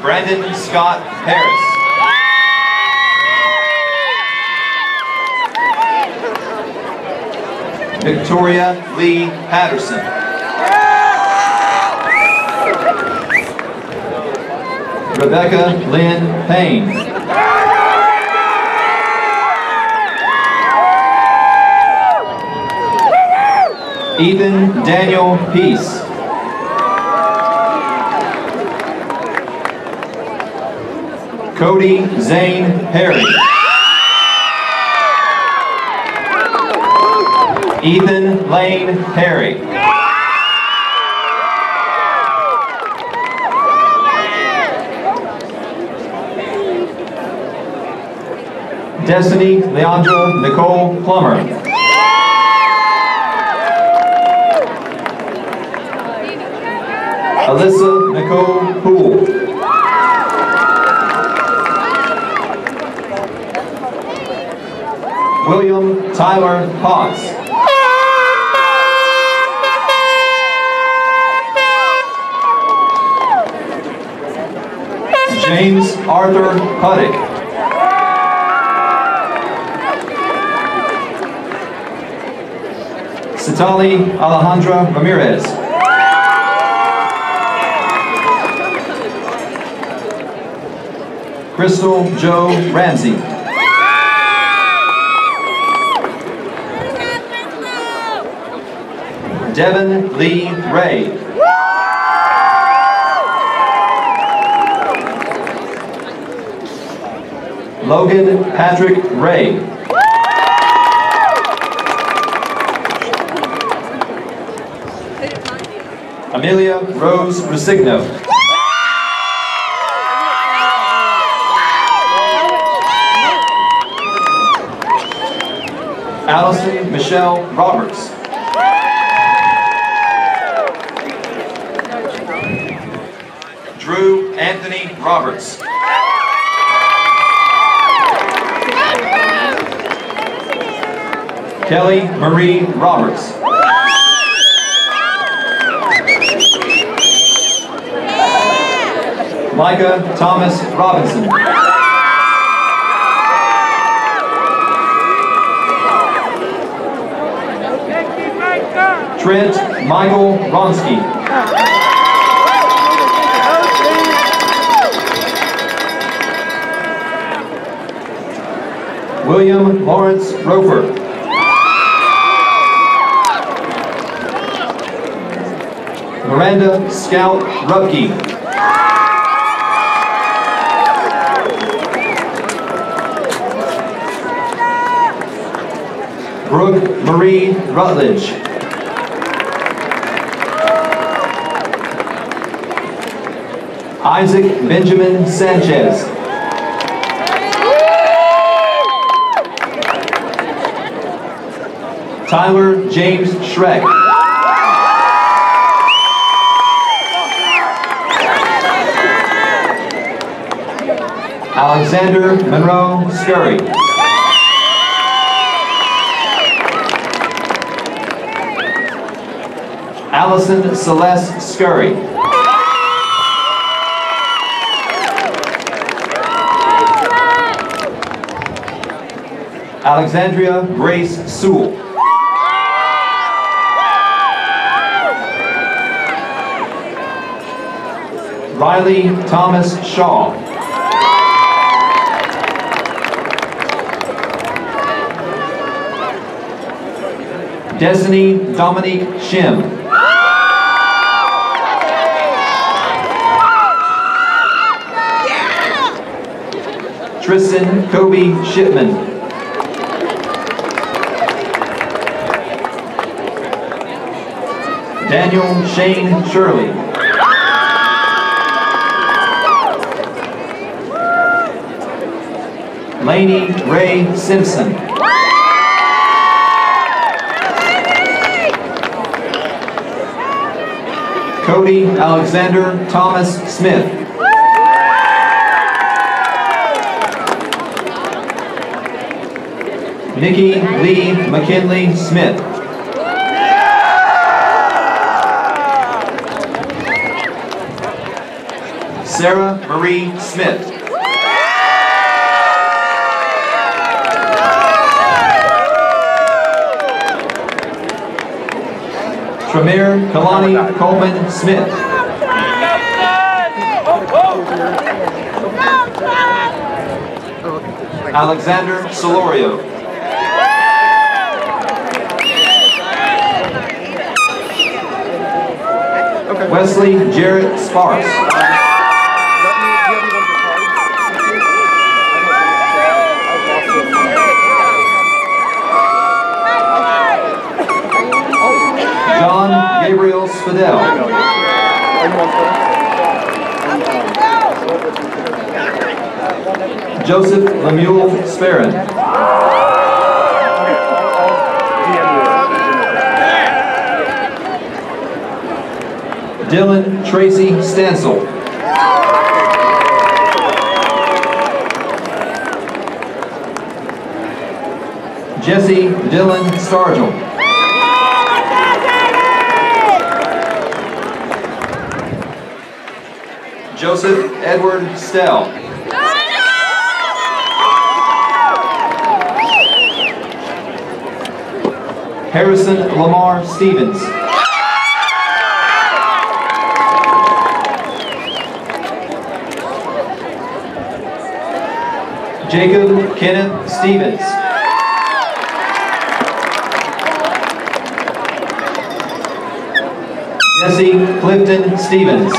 Brandon Scott Harris. Victoria Lee Patterson. Rebecca Lynn Payne. Ethan Daniel Peace. Cody Zane Perry. Ethan Lane Perry. Destiny Leandra Nicole Plummer. Alyssa Nicole Poole. William Tyler Potts. James Arthur Puddick. Citali Alejandra Ramirez. Crystal Joe Ramsey. Devin Lee Ray. Logan Patrick Ray. Amelia Rose Resigno. Allison Michelle Roberts. Drew Anthony Roberts. Kelly Marie Roberts. Micah Thomas Robinson. Trent Michael Ronsky. William Lawrence Roper. Miranda Scout Rupke. Brooke Marie Rutledge. Isaac Benjamin Sanchez. Tyler James Schreck. Alexander Monroe Scurry. Allison Celeste Scurry. Alexandria Grace Sewell. Riley Thomas Shaw. Destiny Dominique Shim. Tristan Kobe Shipman. Daniel Shane Shirley. Laney Ray Simpson. Cody Alexander Thomas Smith. Nikki Lee McKinley Smith. Sarah Marie Smith. Tremere Kalani Coleman Smith. Alexander Solorio. Wesley Jarrett Sparks. John Gabriel Spadell. Joseph Lemuel Sparron. Dylan Tracy Stansel. Jesse Dylan Stargell. Joseph Edward Stell. Harrison Lamar Stevens. Jacob Kenneth Stevens. Jesse Clifton Stevens.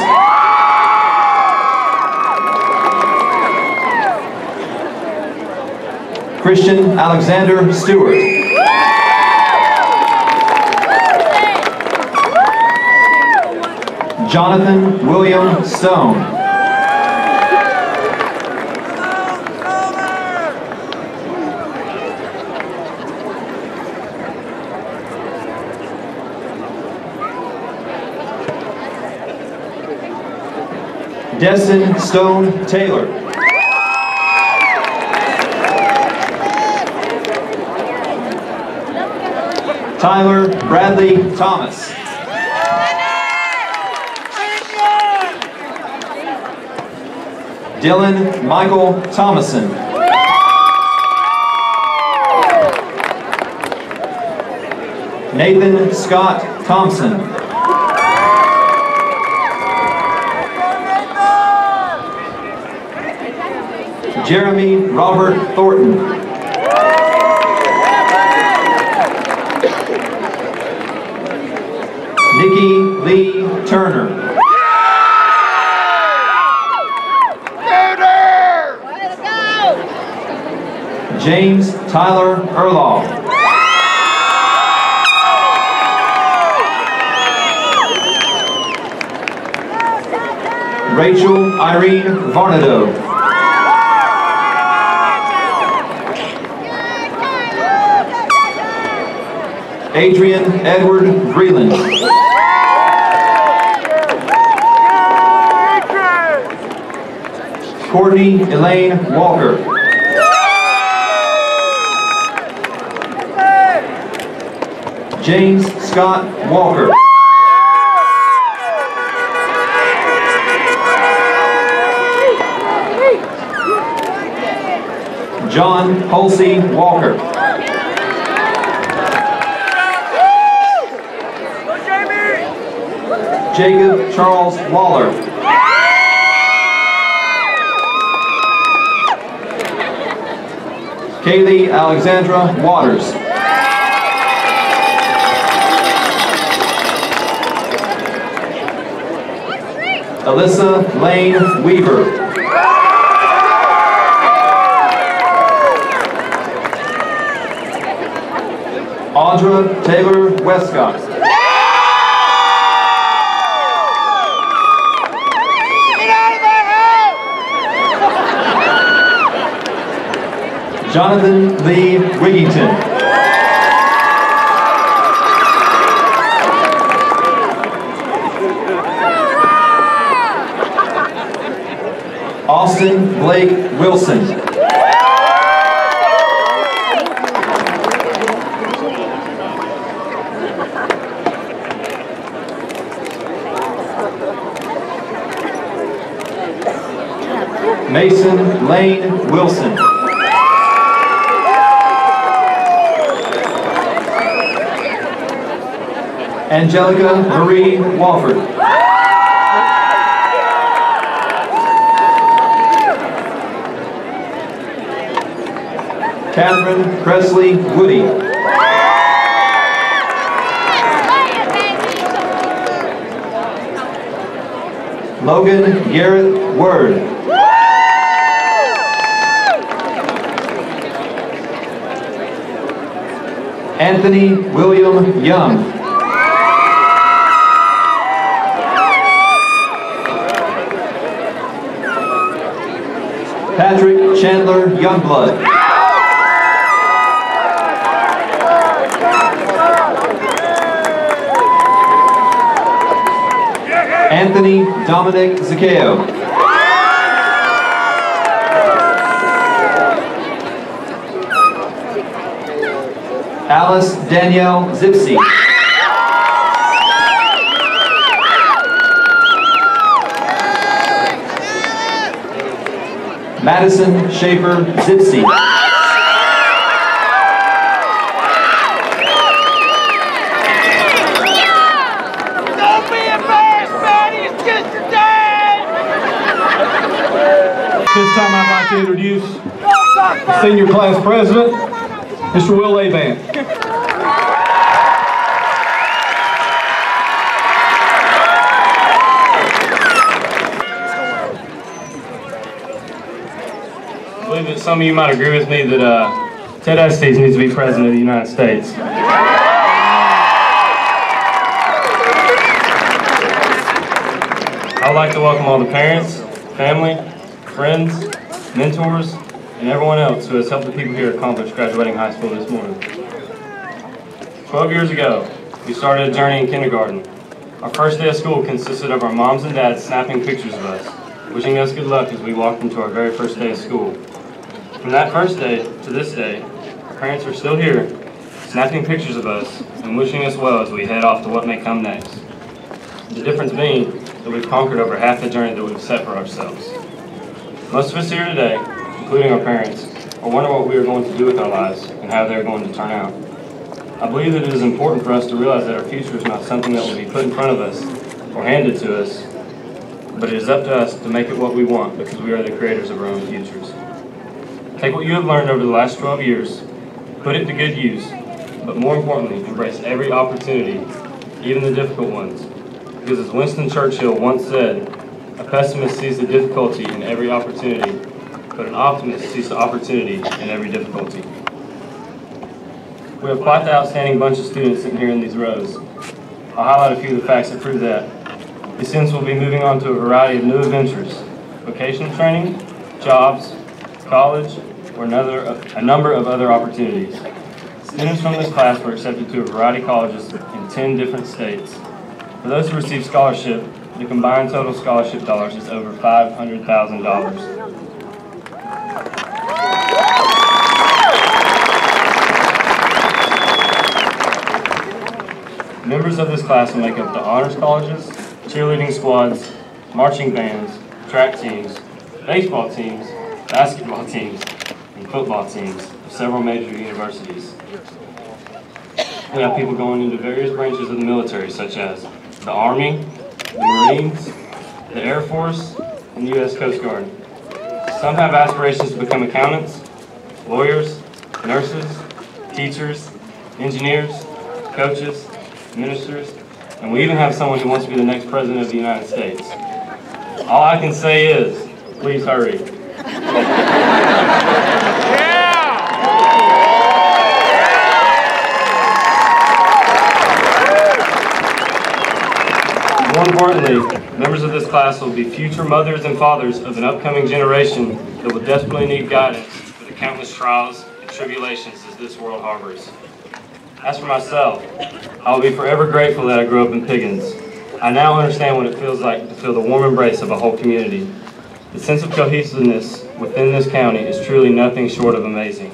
Christian Alexander Stewart. Jonathan William Stone. Destin Stone Taylor. Tyler Bradley Thomas. Dylan Michael Thomason. Nathan Scott Thompson. Jeremy Robert Thornton. Nikki Lee Turner. James Tyler Erlaw. Rachel Irene Varnado. Adrian Edward Breland. Courtney Elaine Walker. James Scott Walker. John Halsey Walker. Jacob Charles Waller. Kaylee Alexandra Waters. Alyssa Lane Weaver. Audra Taylor Westcott. Jonathan Lee Wigington. Austin Blake Wilson. Mason Lane Wilson. Angelica Marie Walford. Catherine Presley Woody. Logan Garrett Word. Anthony William Young. Patrick Chandler Youngblood. Anthony Dominic Zaccheo. Alice Danielle Zipsey. Madison Schaefer Zipsey. Don't be embarrassed, man. He's just a dad. This time I'd like to introduce the senior class president, Mr. Will Avant. I believe that some of you might agree with me that Ted Estes needs to be President of the United States. I would like to welcome all the parents, family, friends, mentors, and everyone else who has helped the people here accomplish graduating high school this morning. 12 years ago, we started a journey in kindergarten. Our first day of school consisted of our moms and dads snapping pictures of us, wishing us good luck as we walked into our very first day of school. From that first day to this day, our parents are still here, snapping pictures of us and wishing us well as we head off to what may come next. The difference being that we've conquered over half the journey that we've set for ourselves. Most of us here today, including our parents, are wondering what we are going to do with our lives and how they're going to turn out. I believe that it is important for us to realize that our future is not something that will be put in front of us or handed to us, but it is up to us to make it what we want because we are the creators of our own futures. Take what you have learned over the last 12 years, put it to good use, but more importantly, embrace every opportunity, even the difficult ones. Because as Winston Churchill once said, a pessimist sees the difficulty in every opportunity, but an optimist sees the opportunity in every difficulty. We have quite the outstanding bunch of students sitting here in these rows. I'll highlight a few of the facts that prove that. These students will be moving on to a variety of new adventures, vocational training, jobs, college, or a number of other opportunities. Students from this class were accepted to a variety of colleges in 10 different states. For those who receive scholarship, the combined total scholarship dollars is over $500,000. Members of this class will make up the honors colleges, cheerleading squads, marching bands, track teams, baseball teams, basketball teams, and football teams of several major universities. We have people going into various branches of the military, such as the Army, the Marines, the Air Force, and the U.S. Coast Guard. Some have aspirations to become accountants, lawyers, nurses, teachers, engineers, coaches, ministers, and we even have someone who wants to be the next President of the United States. All I can say is, please hurry. More importantly, members of this class will be future mothers and fathers of an upcoming generation that will desperately need guidance for the countless trials and tribulations that this world harbors. As for myself, I will be forever grateful that I grew up in Pickens. I now understand what it feels like to feel the warm embrace of a whole community. The sense of cohesiveness within this county is truly nothing short of amazing.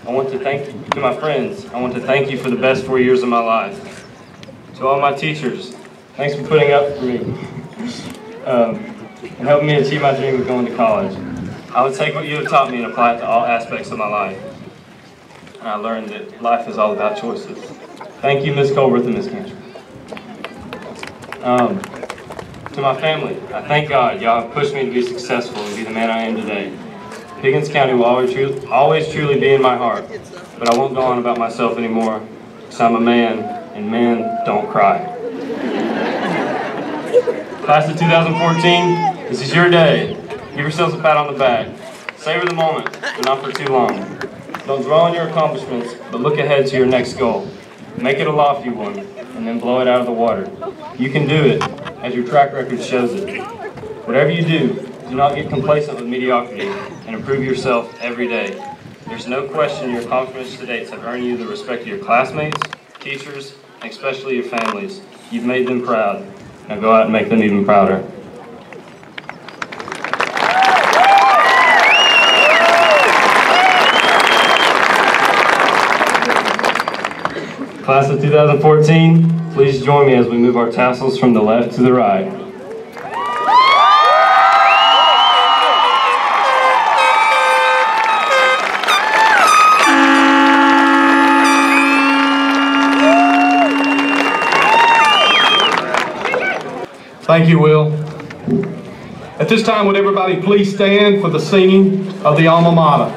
I want to thank to my friends. I want to thank you for the best 4 years of my life. To all my teachers, thanks for putting up for me and helping me achieve my dream of going to college. I will take what you have taught me and apply it to all aspects of my life. And I learned that life is all about choices. Thank you, Ms. Colworth and Ms. Cantor. To my family, I thank God y'all have pushed me to be successful and be the man I am today. Pickens County will always truly be in my heart, but I won't go on about myself anymore because I'm a man, and men don't cry. Class of 2014, this is your day. Give yourselves a pat on the back. Savor the moment, but not for too long. Don't dwell on your accomplishments, but look ahead to your next goal. Make it a lofty one, and then blow it out of the water. You can do it, as your track record shows it. Whatever you do not get complacent with mediocrity, and improve yourself every day. There's no question your accomplishments to date have earned you the respect of your classmates, teachers, and especially your families. You've made them proud. Now go out and make them even prouder. Class of 2014, please join me as we move our tassels from the left to the right. Thank you, Will. At this time, would everybody please stand for the singing of the alma mater?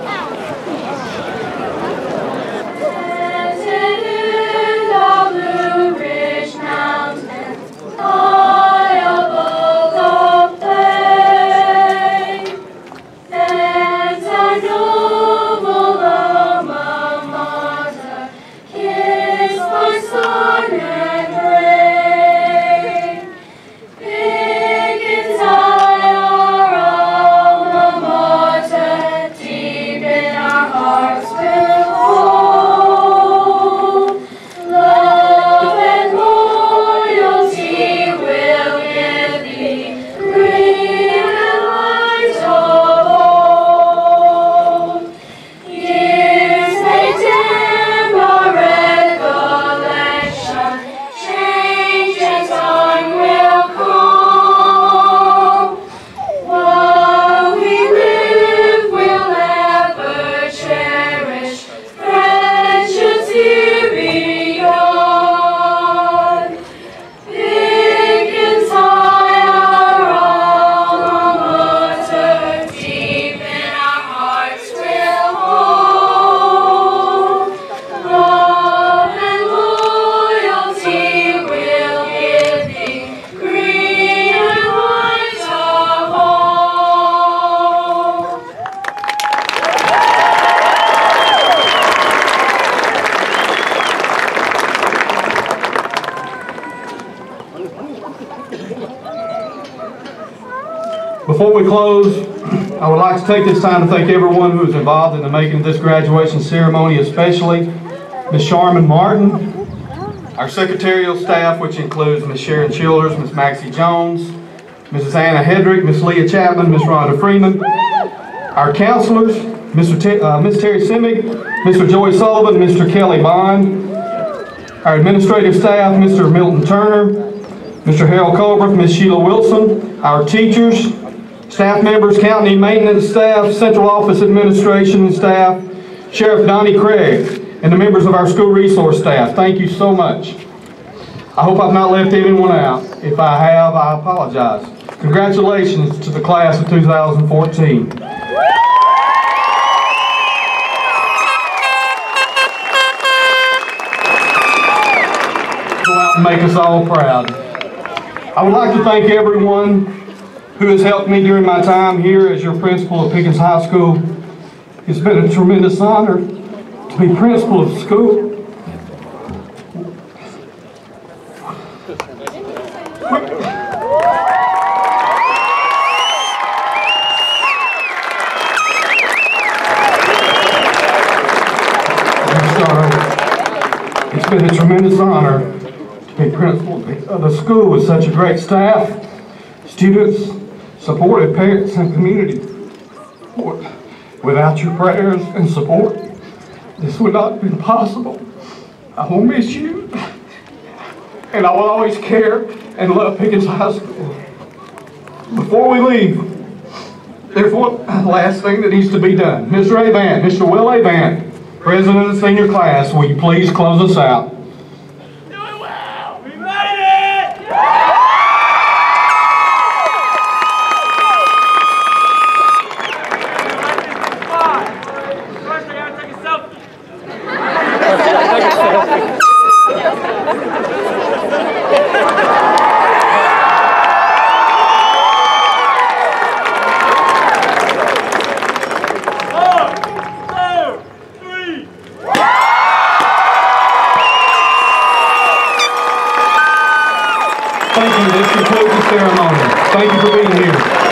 Before we close, I would like to take this time to thank everyone who was involved in the making of this graduation ceremony, especially Ms. Sharman Martin, our secretarial staff, which includes Ms. Sharon Childers, Ms. Maxie Jones, Mrs. Anna Hedrick, Ms. Leah Chapman, Ms. Rhonda Freeman, our counselors, Ms. Terry Simic, Mr. Joey Sullivan, Mr. Kelly Bond, our administrative staff, Mr. Milton Turner, Mr. Harold Colbert, Ms. Sheila Wilson, our teachers, staff members, county maintenance staff, central office administration and staff, Sheriff Donnie Craig, and the members of our school resource staff. Thank you so much. I hope I've not left anyone out. If I have, I apologize. Congratulations to the class of 2014. Go out and make us all proud. I would like to thank everyone who has helped me during my time here as your principal at Pickens High School. It's been a tremendous honor to be principal of the school. It's been a tremendous honor to be principal of the school with such a great staff, students, supportive parents, and community. Without your prayers and support, this would not have been possible. I will miss you, and I will always care and love Pickens High School. Before we leave, there's one last thing that needs to be done. Mr. Avant, Mr. Will Avant, President of the senior class, will you please close us out? Thank you. This concludes the ceremony. Thank you for being here.